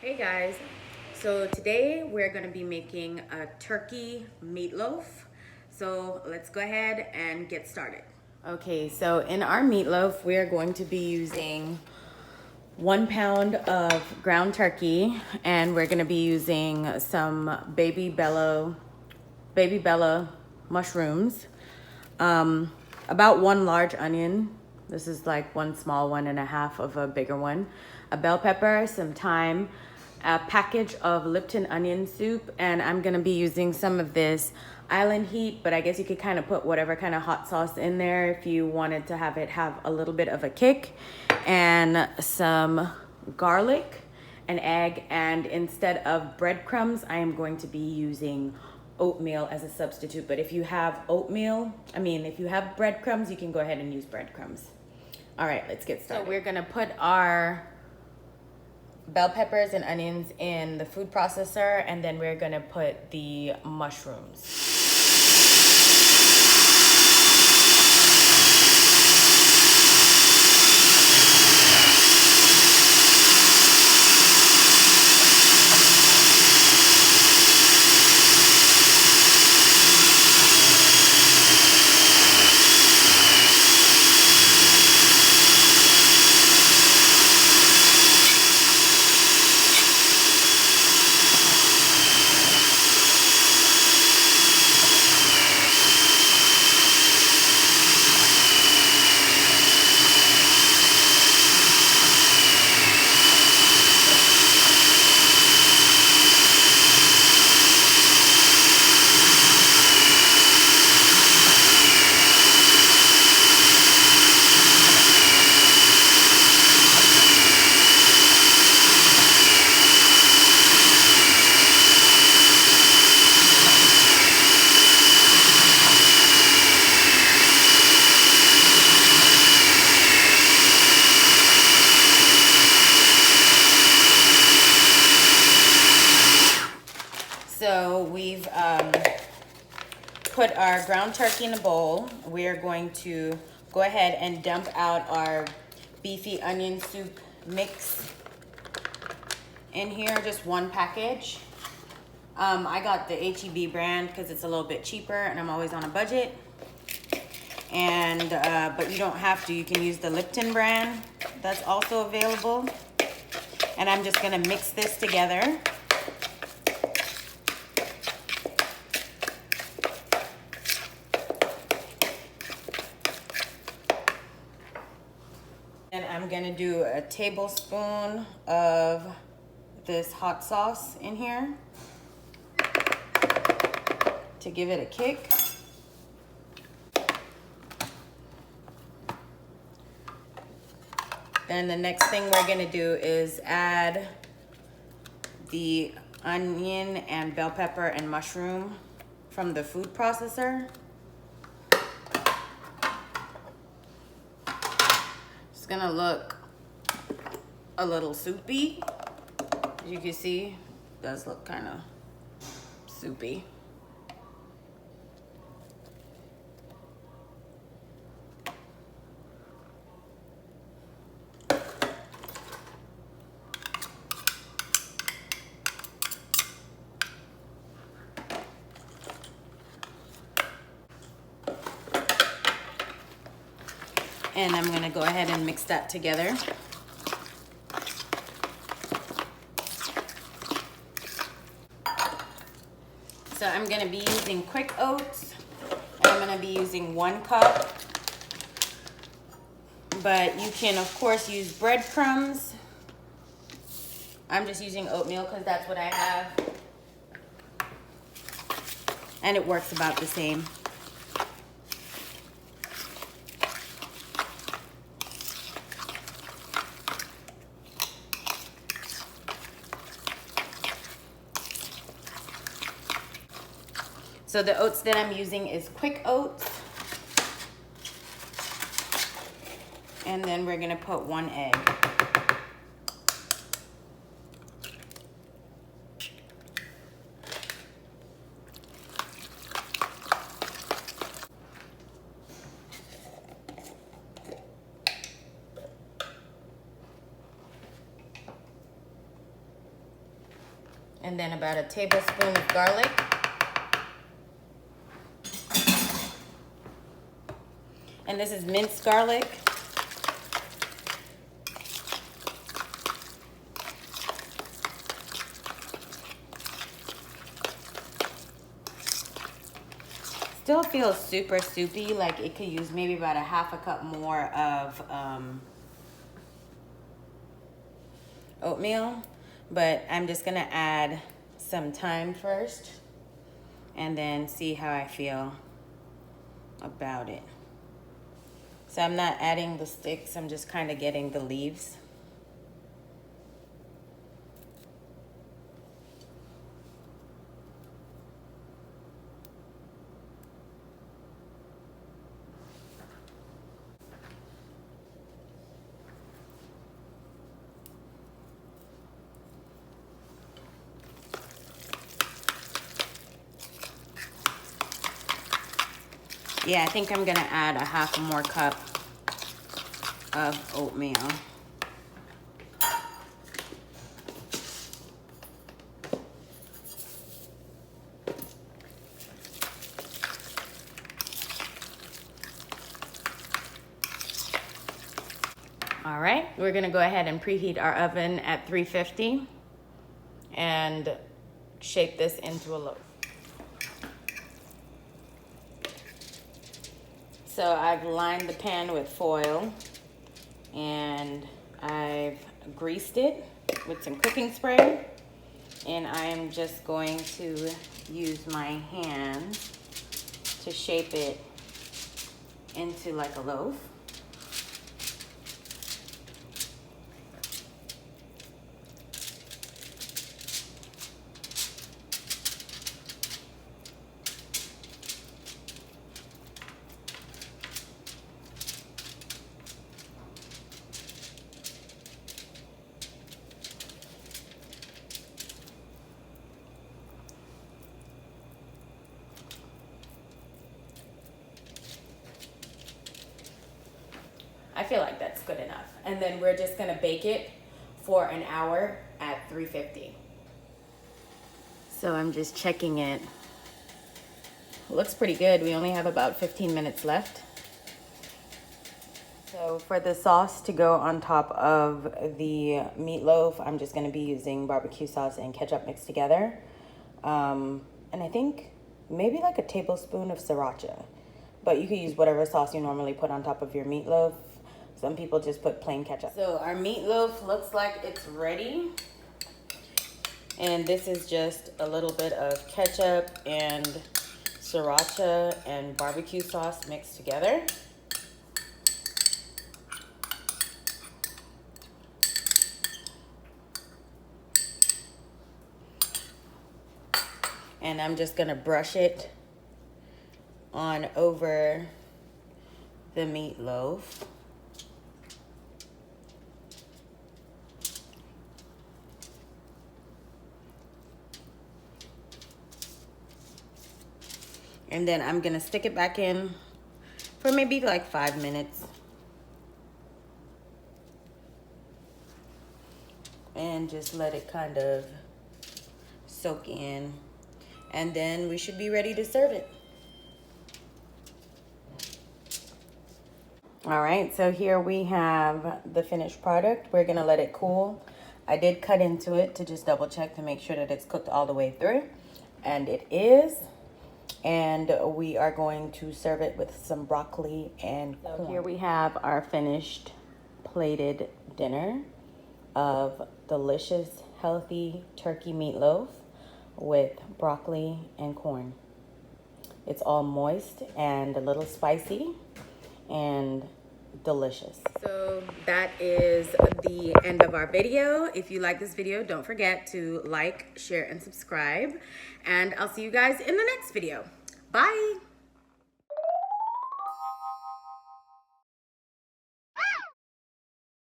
Hey guys, so today we're going to be making a turkey meatloaf. So let's go ahead and get started. Okay, so in our meatloaf we are going to be using 1 pound of ground turkey, and we're going to be using some baby bella mushrooms, about 1 large onion. This is like 1 small 1.5 of a bigger one, a bell pepper, some thyme, a package of Lipton onion soup, and I'm gonna be using some of this island heat, but I guess you could kind of put whatever kind of hot sauce in there if you wanted to have it have a little bit of a kick, and some garlic, an egg, and instead of breadcrumbs, I am going to be using oatmeal as a substitute. But if you have if you have breadcrumbs, you can go ahead and use breadcrumbs. All right, let's get started. So we're gonna put our bell peppers and onions in the food processor, and then we're gonna put the mushrooms. So we've put our ground turkey in a bowl. We are going to go ahead and dump out our beefy onion soup mix in here, just 1 package. I got the HEB brand because it's a little bit cheaper and I'm always on a budget. And but you don't have to. You can use the Lipton brand that's also available. And I'm just gonna mix this together. And I'm gonna do a tablespoon of this hot sauce in here to give it a kick. Then the next thing we're gonna do is add the onion and bell pepper and mushroom from the food processor. It's gonna look a little soupy. As you can see, it does look kind of soupy. And I'm gonna go ahead and mix that together. So I'm gonna be using quick oats. I'm gonna be using 1 cup. But you can of course use breadcrumbs. I'm just using oatmeal because that's what I have. And it works about the same. So the oats that I'm using is quick oats. And then we're gonna put 1 egg. And then about a tablespoon of garlic. And this is minced garlic. Still feels super soupy, like it could use maybe about a half a cup more of oatmeal, but I'm just gonna add some thyme first and then see how I feel about it. So I'm not adding the sticks, I'm just kind of getting the leaves. Yeah, I think I'm gonna add a half more cup of oatmeal. All right, we're gonna go ahead and preheat our oven at 350 and shape this into a loaf. So I've lined the pan with foil and I've greased it with some cooking spray, and I am just going to use my hands to shape it into like a loaf. I feel like that's good enough. And then we're just gonna bake it for an hour at 350. So I'm just checking it. Looks pretty good. We only have about 15 minutes left. So for the sauce to go on top of the meatloaf, I'm just gonna be using barbecue sauce and ketchup mixed together. And I think maybe like a tablespoon of sriracha. But you could use whatever sauce you normally put on top of your meatloaf. Some people just put plain ketchup. So our meatloaf looks like it's ready. And this is just a little bit of ketchup and sriracha and barbecue sauce mixed together. And I'm just gonna brush it on over the meatloaf. And then I'm gonna stick it back in for maybe like 5 minutes. And just let it kind of soak in. And then we should be ready to serve it. All right, so here we have the finished product. We're gonna let it cool. I did cut into it to just double check to make sure that it's cooked all the way through. And it is. And we are going to serve it with some broccoli and corn. So here we have our finished plated dinner of delicious, healthy turkey meatloaf with broccoli and corn. It's all moist and a little spicy and delicious. So that is the end of our video. If you like this video, don't forget to like, share, and subscribe. And I'll see you guys in the next video. Bye.